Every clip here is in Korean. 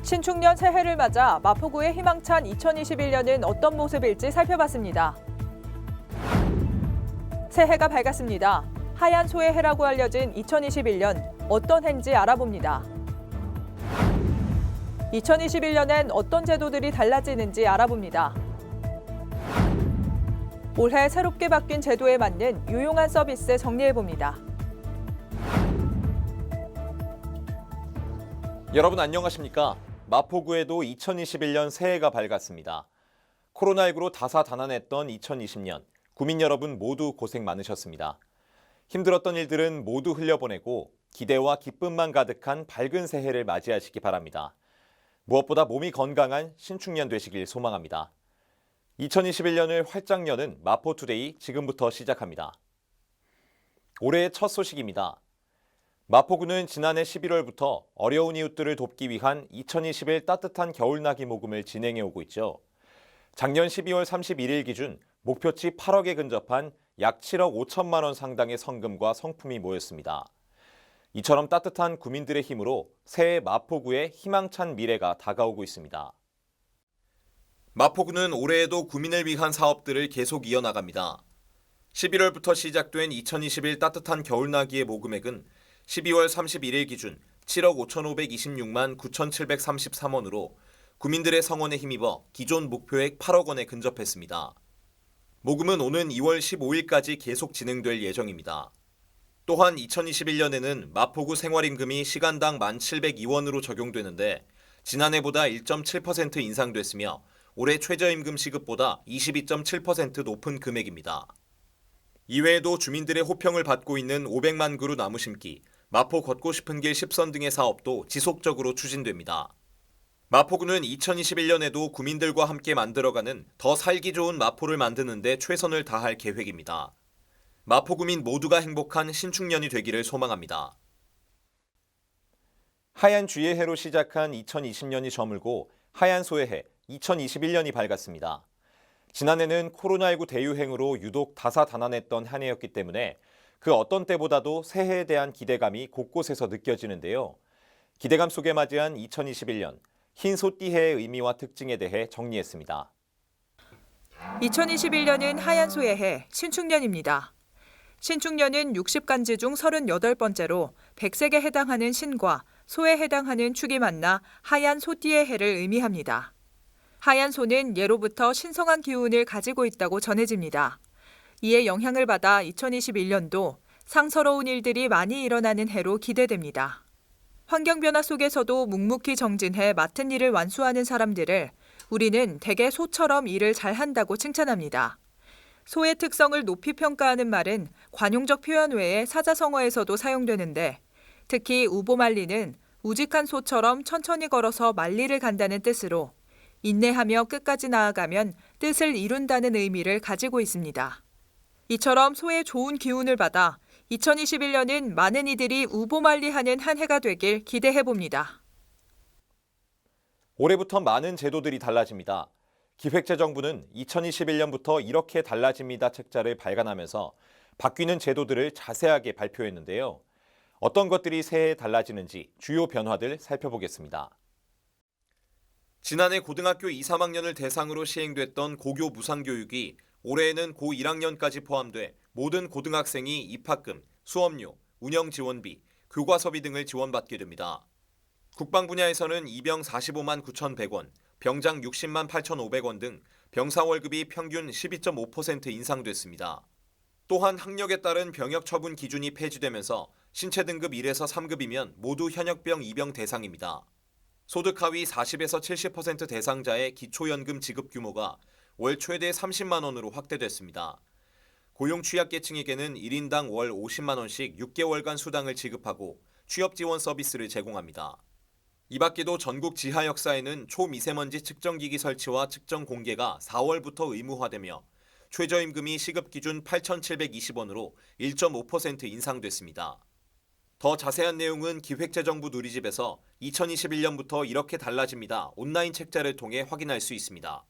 신축년 새해를 맞아 마포구의 희망찬 2021년은 어떤 모습일지 살펴봤습니다. 새해가 밝았습니다. 하얀 소의 해라고 알려진 2021년 어떤 해인지 알아봅니다. 2021년엔 어떤 제도들이 달라지는지 알아봅니다. 올해 새롭게 바뀐 제도에 맞는 유용한 서비스 정리해봅니다. 여러분 안녕하십니까? 마포구에도 2021년 새해가 밝았습니다. 코로나19로 다사다난했던 2020년, 구민 여러분 모두 고생 많으셨습니다. 힘들었던 일들은 모두 흘려보내고 기대와 기쁨만 가득한 밝은 새해를 맞이하시기 바랍니다. 무엇보다 몸이 건강한 신축년 되시길 소망합니다. 2021년을 활짝 여는 마포투데이 지금부터 시작합니다. 올해의 첫 소식입니다. 마포구는 지난해 11월부터 어려운 이웃들을 돕기 위한 2021 따뜻한 겨울나기 모금을 진행해 오고 있죠. 작년 12월 31일 기준 목표치 8억에 근접한 약 7억 5천만 원 상당의 성금과 성품이 모였습니다. 이처럼 따뜻한 구민들의 힘으로 새해 마포구의 희망찬 미래가 다가오고 있습니다. 마포구는 올해에도 구민을 위한 사업들을 계속 이어나갑니다. 11월부터 시작된 2021 따뜻한 겨울나기의 모금액은 12월 31일 기준 7억 5,526만 9,733원으로 구민들의 성원에 힘입어 기존 목표액 8억 원에 근접했습니다. 모금은 오는 2월 15일까지 계속 진행될 예정입니다. 또한 2021년에는 마포구 생활임금이 시간당 1,702원으로 적용되는데 지난해보다 1.7% 인상됐으며 올해 최저임금 시급보다 22.7% 높은 금액입니다. 이외에도 주민들의 호평을 받고 있는 500만 그루 나무 심기, 마포 걷고 싶은 길 10선 등의 사업도 지속적으로 추진됩니다. 마포구는 2021년에도 구민들과 함께 만들어가는 더 살기 좋은 마포를 만드는 데 최선을 다할 계획입니다. 마포구민 모두가 행복한 신축년이 되기를 소망합니다. 하얀 쥐의 해로 시작한 2020년이 저물고 하얀 소의 해 2021년이 밝았습니다. 지난해는 코로나19 대유행으로 유독 다사다난했던 한 해였기 때문에 그 어떤 때보다도 새해에 대한 기대감이 곳곳에서 느껴지는데요. 기대감 속에 맞이한 2021년, 흰 소띠해의 의미와 특징에 대해 정리했습니다. 2021년은 하얀 소의 해, 신축년입니다. 신축년은 60간지 중 38번째로 백색에 해당하는 신과 소에 해당하는 축이 만나 하얀 소띠의 해를 의미합니다. 하얀 소는 예로부터 신성한 기운을 가지고 있다고 전해집니다. 이에 영향을 받아 2021년도 상서로운 일들이 많이 일어나는 해로 기대됩니다. 환경 변화 속에서도 묵묵히 정진해 맡은 일을 완수하는 사람들을 우리는 대개 소처럼 일을 잘한다고 칭찬합니다. 소의 특성을 높이 평가하는 말은 관용적 표현 외에 사자성어에서도 사용되는데 특히 우보말리는 우직한 소처럼 천천히 걸어서 만리를 간다는 뜻으로 인내하며 끝까지 나아가면 뜻을 이룬다는 의미를 가지고 있습니다. 이처럼 소의 좋은 기운을 받아 2021년은 많은 이들이 우보말리하는 한 해가 되길 기대해봅니다. 올해부터 많은 제도들이 달라집니다. 기획재정부는 2021년부터 이렇게 달라집니다 책자를 발간하면서 바뀌는 제도들을 자세하게 발표했는데요. 어떤 것들이 새해에 달라지는지 주요 변화들 살펴보겠습니다. 지난해 고등학교 2, 3학년을 대상으로 시행됐던 고교 무상교육이 올해에는 고 1학년까지 포함돼 모든 고등학생이 입학금, 수업료, 운영지원비, 교과서비 등을 지원받게 됩니다. 국방 분야에서는 이병 45만 9,100원, 병장 60만 8,500원 등 병사 월급이 평균 12.5% 인상됐습니다. 또한 학력에 따른 병역 처분 기준이 폐지되면서 신체 등급 1에서 3급이면 모두 현역병 입영 대상입니다. 소득 하위 40에서 70% 대상자의 기초연금 지급 규모가 월 최대 30만 원으로 확대됐습니다. 고용 취약계층에게는 1인당 월 50만 원씩 6개월간 수당을 지급하고 취업 지원 서비스를 제공합니다. 이 밖에도 전국 지하역사에는 초미세먼지 측정기기 설치와 측정 공개가 4월부터 의무화되며 최저임금이 시급 기준 8,720원으로 1.5% 인상됐습니다. 더 자세한 내용은 기획재정부 누리집에서 2021년부터 이렇게 달라집니다. 온라인 책자를 통해 확인할 수 있습니다.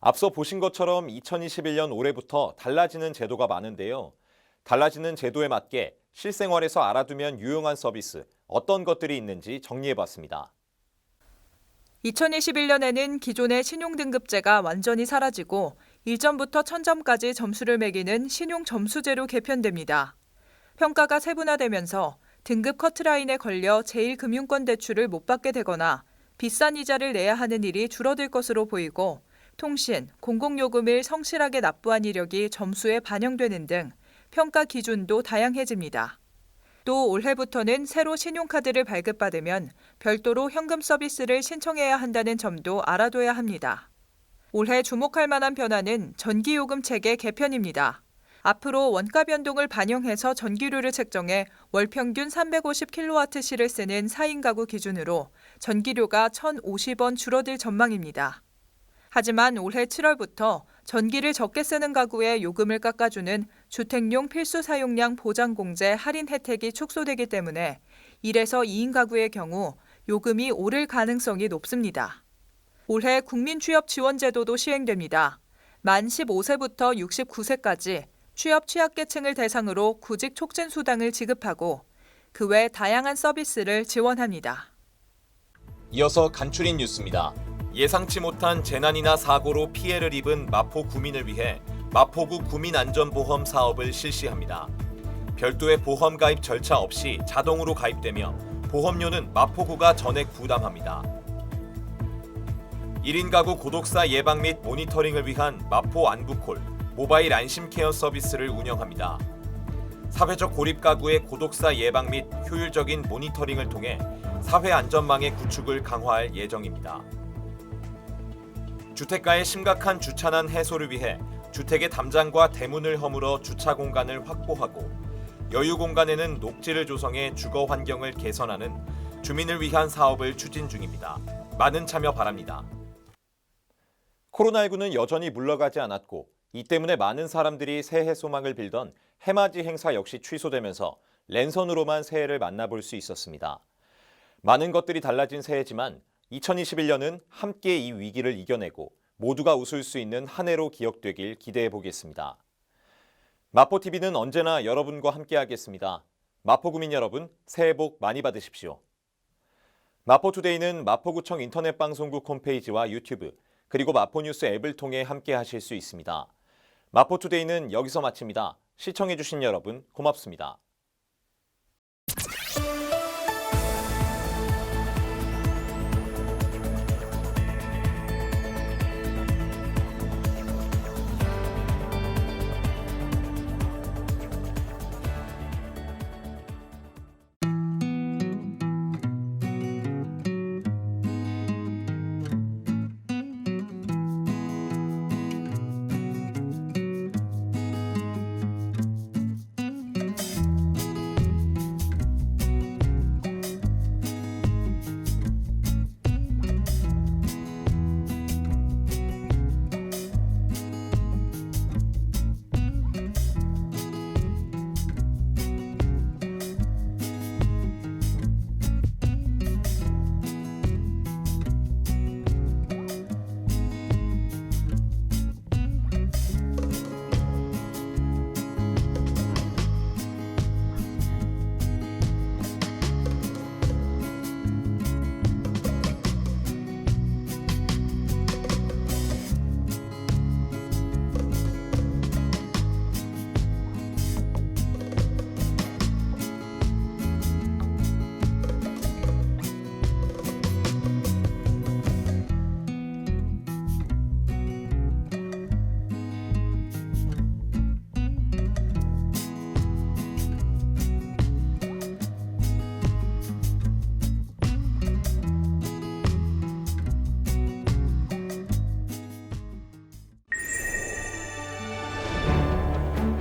앞서 보신 것처럼 2021년 올해부터 달라지는 제도가 많은데요. 달라지는 제도에 맞게 실생활에서 알아두면 유용한 서비스, 어떤 것들이 있는지 정리해봤습니다. 2021년에는 기존의 신용등급제가 완전히 사라지고 1점부터 1000점까지 점수를 매기는 신용점수제로 개편됩니다. 평가가 세분화되면서 등급 커트라인에 걸려 제1금융권 대출을 못 받게 되거나 비싼 이자를 내야 하는 일이 줄어들 것으로 보이고 통신, 공공요금을 성실하게 납부한 이력이 점수에 반영되는 등 평가 기준도 다양해집니다. 또 올해부터는 새로 신용카드를 발급받으면 별도로 현금 서비스를 신청해야 한다는 점도 알아둬야 합니다. 올해 주목할 만한 변화는 전기요금 체계 개편입니다. 앞으로 원가 변동을 반영해서 전기료를 책정해 월 평균 350kWh를 쓰는 4인 가구 기준으로 전기료가 1,050원 줄어들 전망입니다. 하지만 올해 7월부터 전기를 적게 쓰는 가구에 요금을 깎아주는 주택용 필수 사용량 보장공제 할인 혜택이 축소되기 때문에 1에서 2인 가구의 경우 요금이 오를 가능성이 높습니다. 올해 국민취업지원제도도 시행됩니다. 만 15세부터 69세까지 취업 취약계층을 대상으로 구직 촉진 수당을 지급하고 그 외 다양한 서비스를 지원합니다. 이어서 간추린 뉴스입니다. 예상치 못한 재난이나 사고로 피해를 입은 마포 구민을 위해 마포구 구민안전보험 사업을 실시합니다. 별도의 보험 가입 절차 없이 자동으로 가입되며 보험료는 마포구가 전액 부담합니다. 1인 가구 고독사 예방 및 모니터링을 위한 마포 안부콜 모바일 안심케어 서비스를 운영합니다. 사회적 고립 가구의 고독사 예방 및 효율적인 모니터링을 통해 사회 안전망의 구축을 강화할 예정입니다. 주택가의 심각한 주차난 해소를 위해 주택의 담장과 대문을 허물어 주차 공간을 확보하고 여유 공간에는 녹지를 조성해 주거 환경을 개선하는 주민을 위한 사업을 추진 중입니다. 많은 참여 바랍니다. 코로나19는 여전히 물러가지 않았고 이 때문에 많은 사람들이 새해 소망을 빌던 해맞이 행사 역시 취소되면서 랜선으로만 새해를 만나볼 수 있었습니다. 많은 것들이 달라진 새해지만 2021년은 함께 이 위기를 이겨내고 모두가 웃을 수 있는 한 해로 기억되길 기대해 보겠습니다. 마포TV는 언제나 여러분과 함께하겠습니다. 마포구민 여러분, 새해 복 많이 받으십시오. 마포투데이는 마포구청 인터넷 방송국 홈페이지와 유튜브, 그리고 마포뉴스 앱을 통해 함께하실 수 있습니다. 마포투데이는 여기서 마칩니다. 시청해주신 여러분 고맙습니다.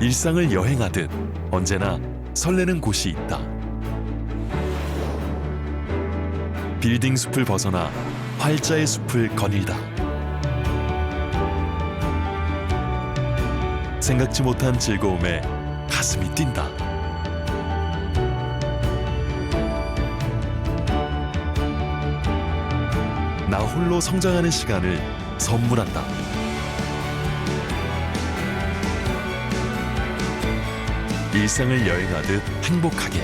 일상을 여행하듯 언제나 설레는 곳이 있다. 빌딩 숲을 벗어나 활자의 숲을 거닐다. 생각지 못한 즐거움에 가슴이 뛴다. 나 홀로 성장하는 시간을 선물한다. 일상을 여행하듯 행복하게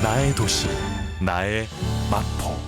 나의 도시 나의 마포.